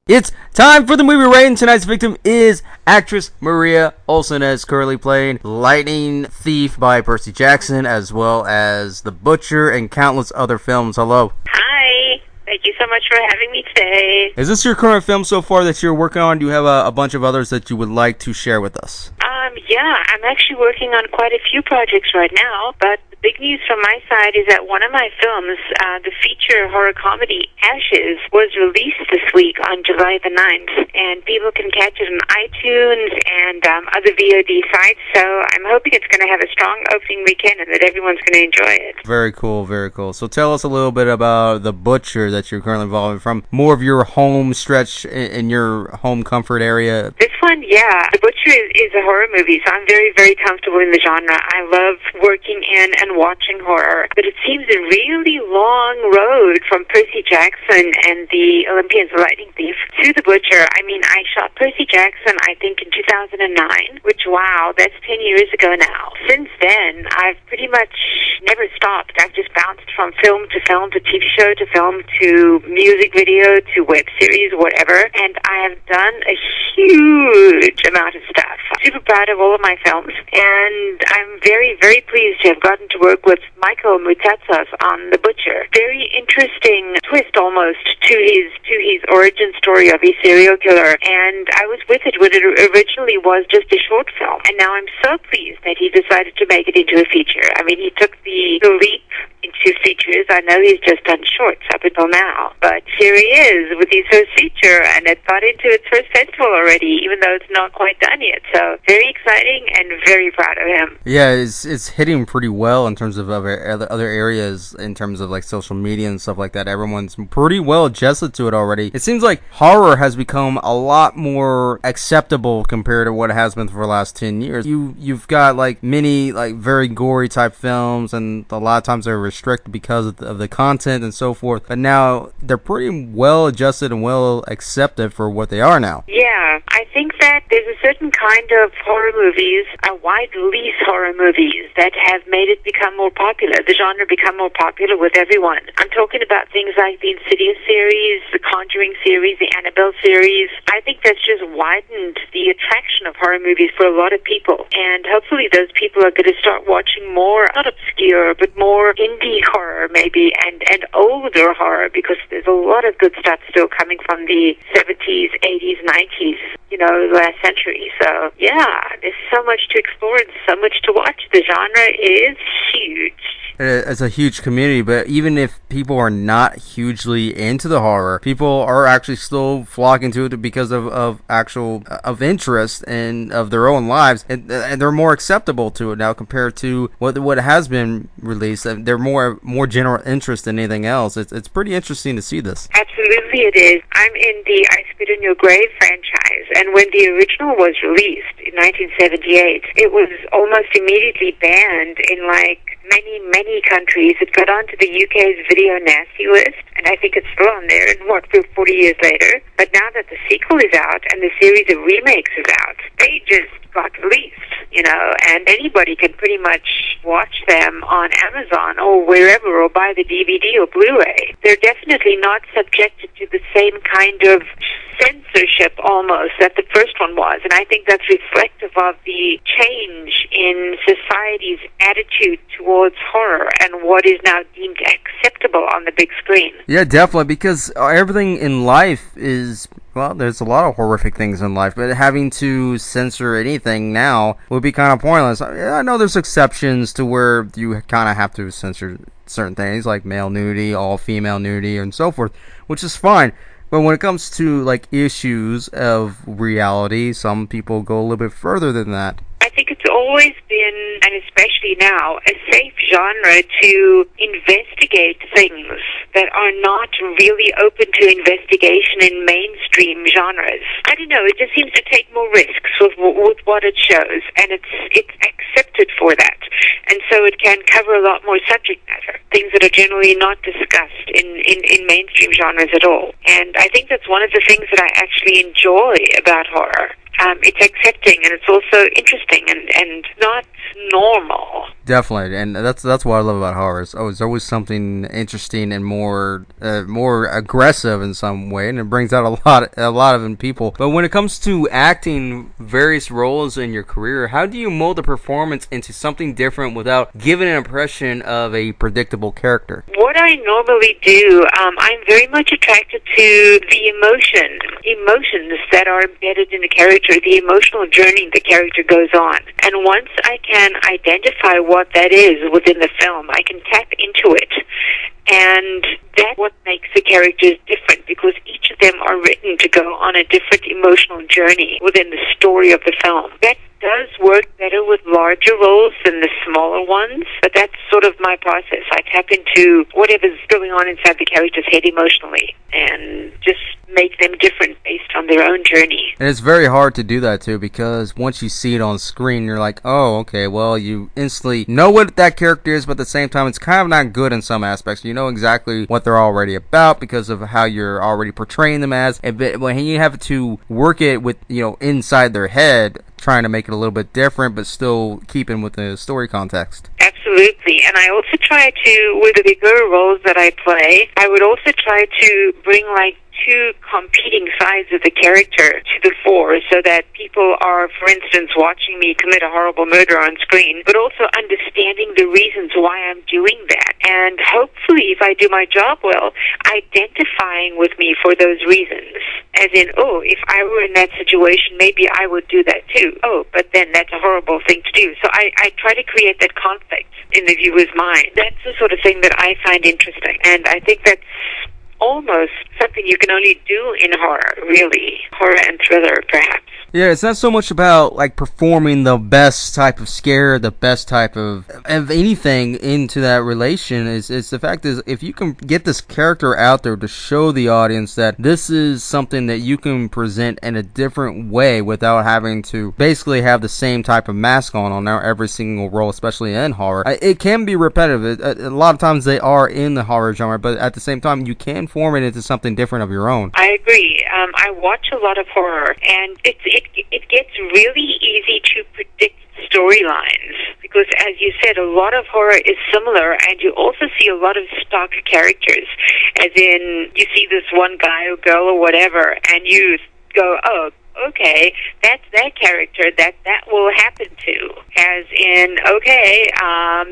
It's time for the movie rating. Tonight's victim is actress Maria Olsen, as currently playing Lightning Thief by Percy Jackson, as well as The Butcher and countless other films. Hello. Hi. Thank you so much for having me today. Is this your current film so far that you're working on? Do you have a bunch of others that you would like to share with us? Yeah, I'm actually working on quite a few projects right now, but the big news from my side is that one of my films, the feature horror comedy Ashes, was released this week on July the 9th, and people can catch it on iTunes and other VOD sites, so I'm hoping it's going to have a strong opening weekend and that everyone's going to enjoy it. Very cool, very cool. So tell us a little bit about The Butcher that you're currently involved in, from more of your home stretch in your home comfort area. This one, yeah. The Butcher is a horror movie, so I'm very, very comfortable in the genre. I love working in and watching horror, but it seems a really long road from Percy Jackson and the Olympians, the Lightning Thief, to The Butcher. I mean, I shot Percy Jackson, I think, in 2009, which, wow, that's 10 years ago now. Since then, I've pretty much never stopped. I've just bounced from film to film to TV show to film to music video to web series, whatever, and I have done a huge amount of stuff. I'm super proud of all of my films, and I'm very, very pleased to have gotten to work with Michael Mutatsas on The Butcher. Very interesting twist almost to his origin story of a serial killer, and I was with it when it originally was just a short film, and now I'm so pleased that he decided to make it into a feature. I mean, he took the leap into features. I know he's just done shorts up until now, but here he is with his first feature, and it got into its first festival already, even though it's not quite done yet. So very exciting and very proud of him. Yeah, it's hitting pretty well in terms of other areas, in terms of like social media and stuff like that. Everyone's pretty well adjusted to it already. It seems like horror has become a lot more acceptable compared to what it has been for the last 10 years. You've got like many like very gory type films, and a lot of times they're restricted because of the content and so forth, but now they're pretty well adjusted and well accepted for what they are now. Yeah, I think that there's a certain kind of horror movies, a wide release horror movies, that have made it become more popular, the genre become more popular with everyone. I'm talking about things like the Insidious series, the Conjuring series, the Annabelle series. I think that's just widened the attraction of horror movies for a lot of people, and hopefully those people are going to start watching more, not obscure, but more indie horror maybe, and older horror, because there's a lot of good stuff still coming from the 70s, 80s, 90s, last century. So, yeah, there's so much to explore and so much to watch. The genre is huge. It's a huge community, but even if people are not hugely into the horror, people are actually still flocking to it because of interest and of their own lives, and they're more acceptable to it now compared to what has been released. They're more general interest than anything else. It's pretty interesting to see this. Absolutely, it is. I'm in the I Spit on Your Grave franchise, and when the original was released in 1978, it was almost immediately banned in many countries. It got onto the UK's video nasty list, and I think it's still on there, and 40 years later. But now that the sequel is out and the series of remakes is out, they just got released, and anybody can pretty much watch them on Amazon or wherever, or buy the DVD or Blu-ray. They're definitely not subjected to the same kind of censorship almost that the first one was, and I think that's reflective of the change in society's attitude towards horror and what is now deemed acceptable on the big screen. Yeah, definitely, because everything in life is, well, there's a lot of horrific things in life, but having to censor anything now would be kind of pointless. I know there's exceptions to where you kind of have to censor certain things, like male nudity, all-female nudity, and so forth, which is fine. But when it comes to like issues of reality, some people go a little bit further than that. I think it's always been, and especially now, a safe genre to investigate things that are not really open to investigation in mainstream genres. I don't know, it just seems to take more risks with what it shows, and it's accepted for that. And so it can cover a lot more subject matter, things that are generally not discussed in mainstream genres at all. And I think that's one of the things that I actually enjoy about horror. it's accepting, and it's also interesting and not normal. Definitely, and that's what I love about horror. It's always something interesting and more aggressive in some way, and it brings out a lot of in people. But when it comes to acting various roles in your career, how do you mold a performance into something different without giving an impression of a predictable character? What I normally do, I'm very much attracted to the emotions that are embedded in the character, the emotional journey the character goes on. And once I can identify what that is within the film, I can tap into it. And that's what makes the characters different, because each of them are written to go on a different emotional journey within the story of the film. That does work better with larger roles than the smaller ones, but that's sort of my process. I tap into whatever's going on inside the character's head emotionally and just make them different based on their own journey. And it's very hard to do that too, because once you see it on screen, you're like, oh, okay, well, you instantly know what that character is, but at the same time, it's kind of not good in some aspects. You know exactly what they're already about because of how you're already portraying them as. But when you have to work it with, inside their head, trying to make it a little bit different, but still keeping with the story context. Absolutely. And I also try to, with the bigger roles that I play, I would also try to bring two competing sides of the character to the fore, so that people are, for instance, watching me commit a horrible murder on screen, but also understanding the reasons why I'm doing that. And hopefully, if I do my job well, identifying with me for those reasons. As in, oh, if I were in that situation, maybe I would do that too. Oh, but then that's a horrible thing to do. So I try to create that conflict in the viewer's mind. That's the sort of thing that I find interesting. And I think that's almost something you can only do in horror, really. Horror and thriller, perhaps. Yeah, it's not so much about performing the best type of scare, the best type of anything into that relation. It's the fact is, if you can get this character out there to show the audience that this is something that you can present in a different way without having to basically have the same type of mask on every single role, especially in horror. It can be repetitive. A lot of times they are in the horror genre, but at the same time, you can form it into something different of your own. I agree. I watch a lot of horror, and it gets really easy to predict storylines, because, as you said, a lot of horror is similar, and you also see a lot of stock characters, as in you see this one guy or girl or whatever, and you go, oh, okay, that's that character that will happen to. As in, okay,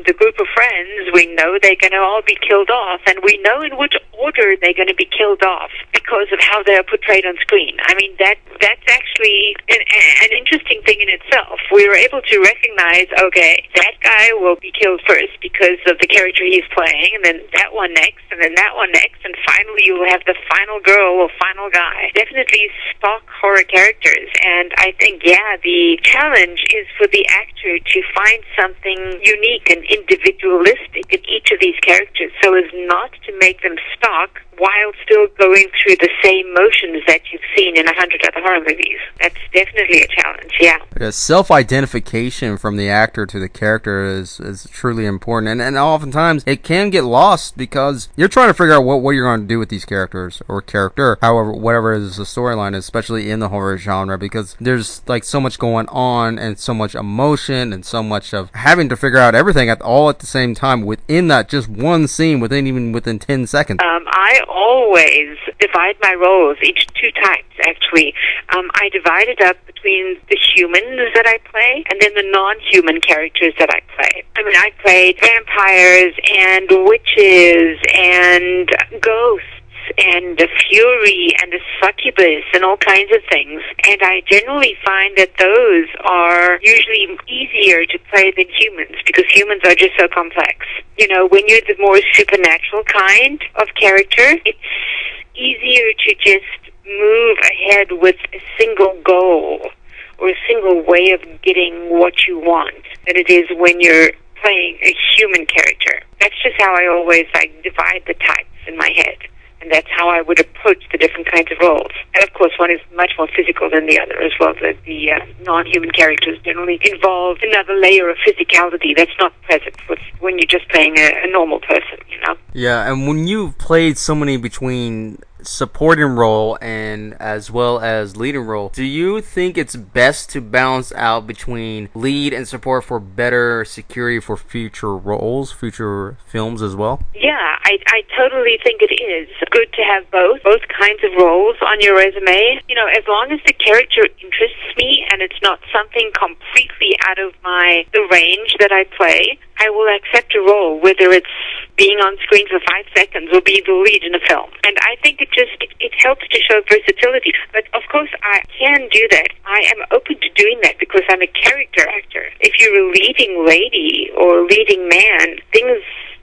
the group of friends, we know they're going to all be killed off, and we know in which order they're going to be killed off because of how they're portrayed on screen. I mean, that's actually an interesting thing in itself. We were able to recognize, okay, that guy will be killed first because of the character he's playing, and then that one next, and then that one next, and finally you will have the final girl or final guy. Definitely stock horror characters, and I think, the challenge is for the actor to find something unique and individualistic in each of these characters, so as not to make them stock while still going through the same motions that you've seen in 100 other horror movies. That's definitely a challenge, yeah. Self-identification from the actor to the character is truly important, and oftentimes it can get lost because you're trying to figure out what you're going to do with these characters or character, however, whatever is the storyline, especially in the horror genre, because there's so much going on and so much emotion and so much of having to figure out everything at the same time within that just one scene, within 10 seconds. I always divide my roles into two types, actually. I divide it up between the humans that I play and then the non-human characters that I play. I mean, I played vampires and witches and ghosts and a fury and a succubus and all kinds of things. And I generally find that those are usually easier to play than humans, because humans are just so complex. When you're the more supernatural kind of character, it's easier to just move ahead with a single goal or a single way of getting what you want than it is when you're playing a human character. That's just how I always divide the types in my head. And that's how I would approach the different kinds of roles. And of course, one is much more physical than the other as well. The non-human characters generally involve another layer of physicality that's not present when you're just playing a normal person, Yeah, and when you've played so many between supporting role and as well as leading role, do you think it's best to balance out between lead and support for better security for future roles, future films as well? Yeah, I totally think it is good to have both kinds of roles on your resume. You know, as long as the character interests me and it's not something completely out of the range that I play, I will accept a role, whether it's being on screen for 5 seconds or being the lead in a film. And I think it helps to show versatility. But of course, I can do that. I am open to doing that because I'm a character actor. If you're a leading lady or a leading man, things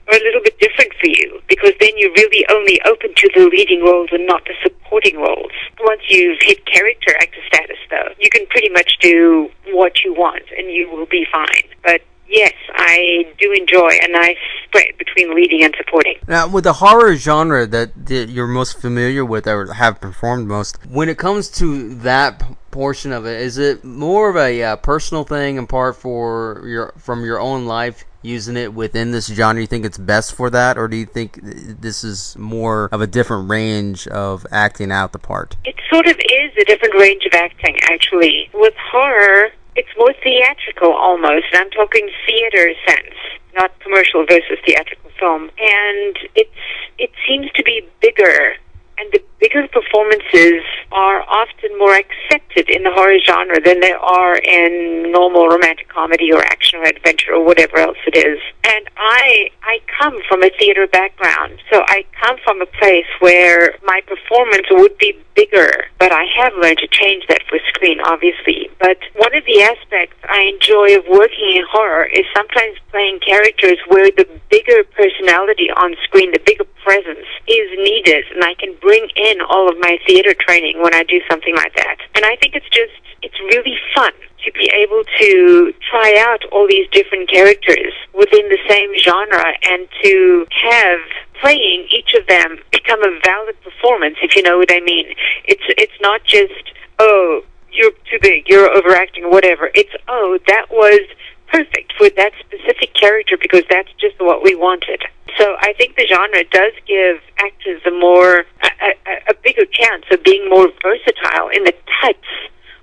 are a little bit different for you, because then you're really only open to the leading roles and not the supporting roles. Once you've hit character actor status, though, you can pretty much do what you want and you will be fine. But yes, I do enjoy a nice spread between leading and supporting. Now, with the horror genre that you're most familiar with or have performed most, when it comes to that portion of it, is it more of a personal thing in part from your own life, using it within this genre? You think it's best for that, or do you think this is more of a different range of acting out the part? It sort of is a different range of acting, actually. With horror, it's more theatrical almost, and I'm talking theater sense, not commercial versus theatrical film. And it seems to be bigger, and the bigger performances are often more accepted in the horror genre than they are in normal romantic comedy or action or adventure or whatever else it is. And I come from a theater background, so I come from a place where my performance would be bigger, but I have learned to change that for screen, obviously. But one of the aspects I enjoy of working in horror is sometimes playing characters where the bigger personality on screen, the bigger presence is needed, and I can bring in all of my theater training when I do something like that. And I think it's really fun to be able to try out all these different characters within the same genre and to have playing each of them become a valid performance, if you know what I mean. It's not just, oh, you're too big, you're overacting, or whatever. It's, oh, that was perfect for that specific character because that's just what we wanted. So I think the genre does give actors a bigger chance of being more versatile in the types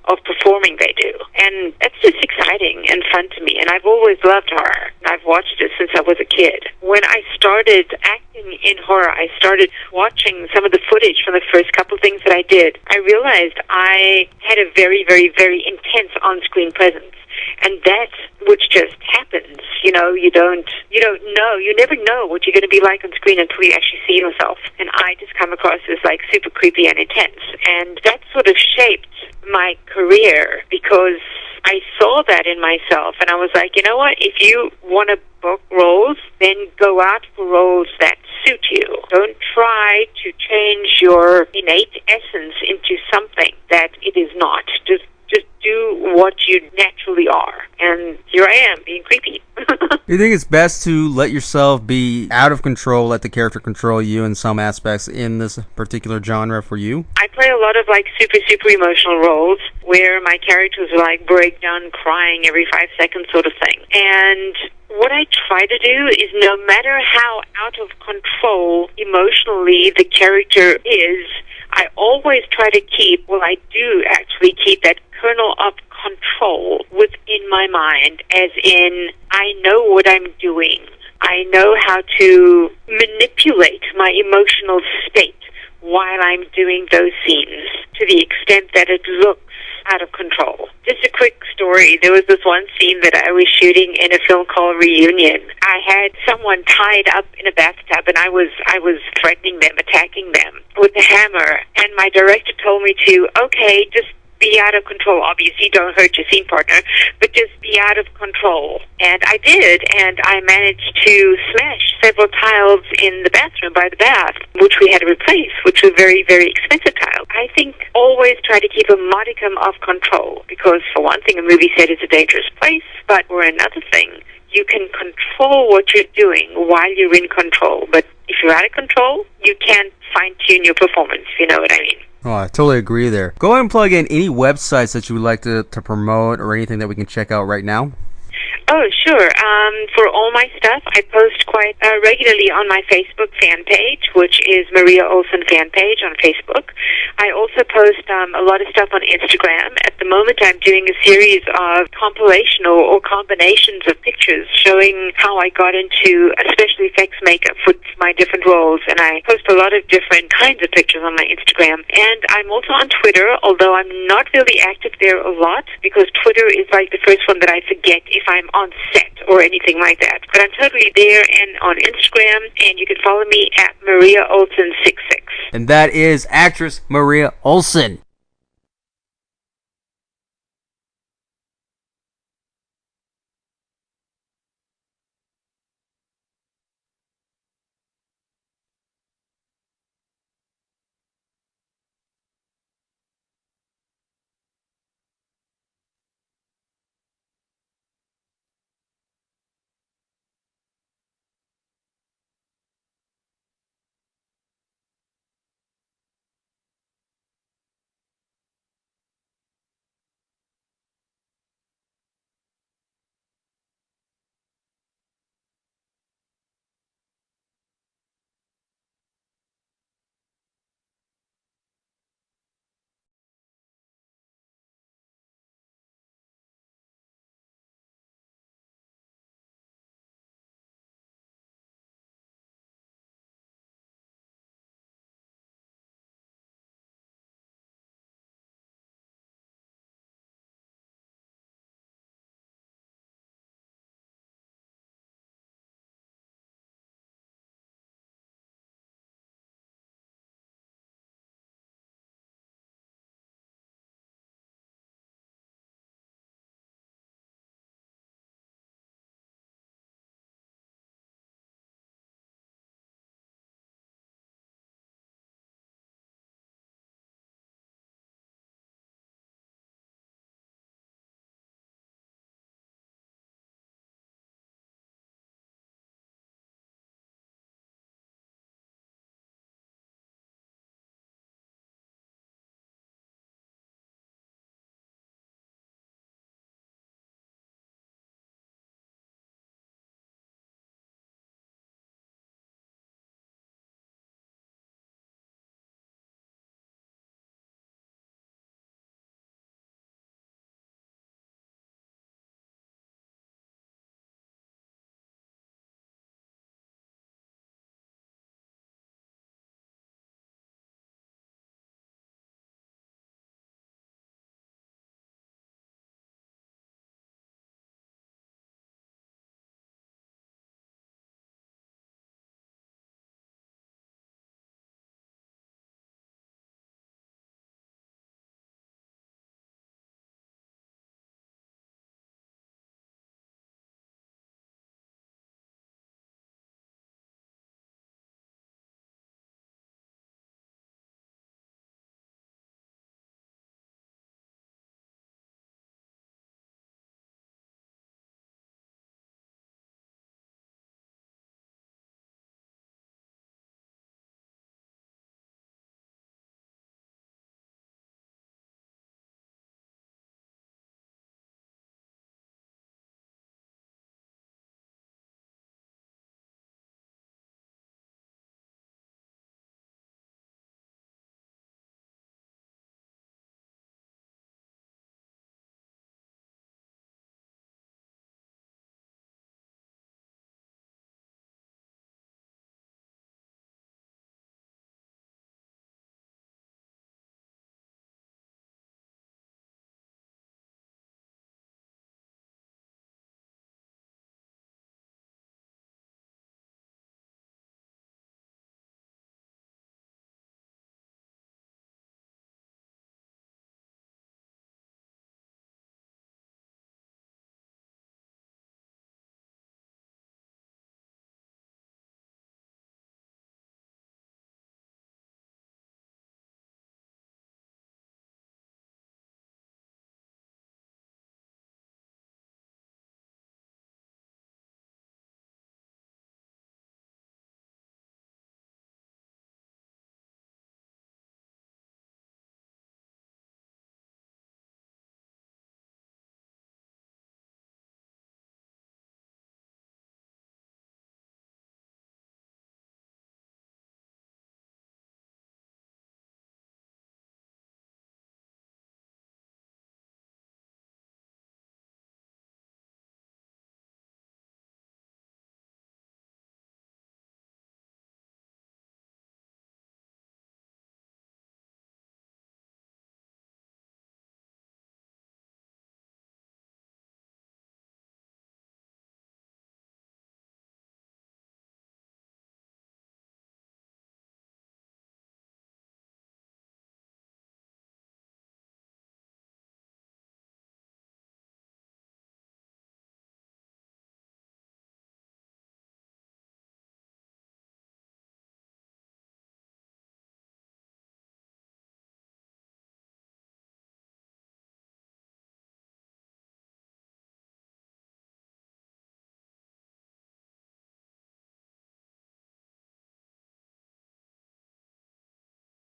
of performing they do. And that's just exciting and fun to me. And I've always loved horror. I've watched it since I was a kid. When I started acting in horror, I started watching some of the footage from the first couple things that I did. I realized I had a very, very, very intense on-screen presence. And that's which just happens. You know, you don't know. You never know what you're going to be like on screen until you actually see yourself. And I just come across as like super creepy and intense. And that sort of shaped my career because I saw that in myself. And I was like, you know what? If you want to book roles, then go out for roles that suit you. Don't try to change your innate essence into something that it is not. Just do what you naturally are. And here I am, being creepy. You think it's best to let yourself be out of control, let the character control you in some aspects in this particular genre for you? I play a lot of like super, super emotional roles where my characters are like break down crying every 5 seconds sort of thing. And what I try to do is no matter how out of control emotionally the character is, I always try to keep, well, I do actually keep that kernel of control within my mind, as in, I know what I'm doing. I know how to manipulate my emotional state while I'm doing those scenes to the extent that it looks out of control. Just a quick story. There was this one scene that I was shooting in a film called Reunion. I had someone tied up in a bathtub, and I was threatening them, attacking them with a hammer. And my director told me to, okay, just be out of control. Obviously, don't hurt your scene partner, but just be out of control. And I did, and I managed to smash several tiles in the bathroom by the bath, which we had to replace, which were very, very expensive tiles. I think always try to keep a modicum of control, because for one thing, a movie set is a dangerous place, but for another thing, you can control what you're doing while you're in control. But if you're out of control, you can't fine-tune your performance, if you know what I mean. Oh, I totally agree there. Go ahead and plug in any websites that you would like to promote or anything that we can check out right now. Oh, sure. For all my stuff, I post quite regularly on my Facebook fan page, which is Maria Olsen fan page on Facebook. I also post a lot of stuff on Instagram. At the moment, I'm doing a series of compilation or combinations of pictures showing how I got into special effects makeup for my different roles, and I post a lot of different kinds of pictures on my Instagram. And I'm also on Twitter, although I'm not really active there a lot, because Twitter is like the first one that I forget if I'm on set or anything like that. But I'm totally there and on Instagram, and you can follow me at Maria Olsen 66. And that is actress Maria Olsen.